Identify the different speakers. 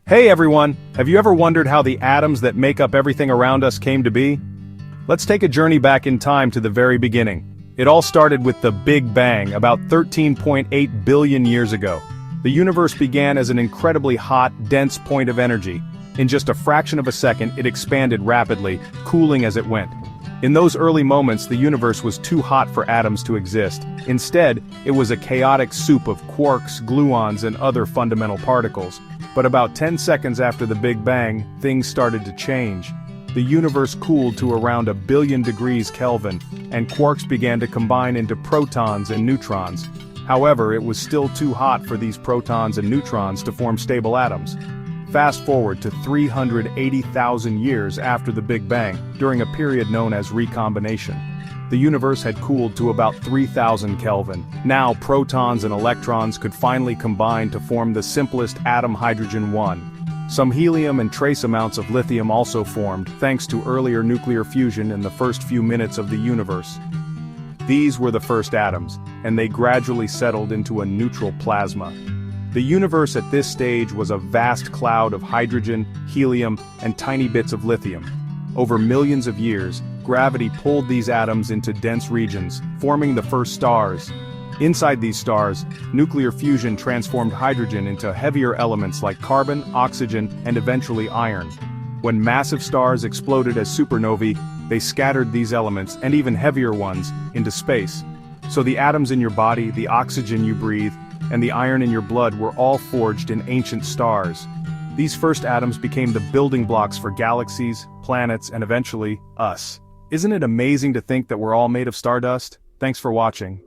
Speaker 1: Hey everyone, have you ever wondered how the atoms that make up everything around us came to be? Let's take a journey back in time to the very beginning. It all started with the Big Bang about 13.8 billion years ago. The universe began as an incredibly hot, dense point of energy. In just a fraction of a second, it expanded rapidly, cooling as it went. In those early moments, the universe was too hot for atoms to exist. Instead, it was a chaotic soup of quarks, gluons, and other fundamental particles. But about 10 seconds after the Big Bang, things started to change. The universe cooled to around 1 billion degrees Kelvin, and quarks began to combine into protons and neutrons. However, it was still too hot for these protons and neutrons to form stable atoms. Fast forward to 380,000 years after the Big Bang, during a period known as recombination. The universe had cooled to about 3,000 Kelvin. Now protons and electrons could finally combine to form the simplest atom, hydrogen-1. Some helium and trace amounts of lithium also formed, thanks to earlier nuclear fusion in the first few minutes of the universe. These were the first atoms, and they gradually settled into a neutral plasma. The universe at this stage was a vast cloud of hydrogen, helium, and tiny bits of lithium. Over millions of years, gravity pulled these atoms into dense regions, forming the first stars. Inside these stars, nuclear fusion transformed hydrogen into heavier elements like carbon, oxygen, and eventually iron. When massive stars exploded as supernovae, they scattered these elements, and even heavier ones, into space. So the atoms in your body, the oxygen you breathe, and the iron in your blood were all forged in ancient stars. These first atoms became the building blocks for galaxies, planets, and eventually, us. Isn't it amazing to think that we're all made of stardust? Thanks for watching.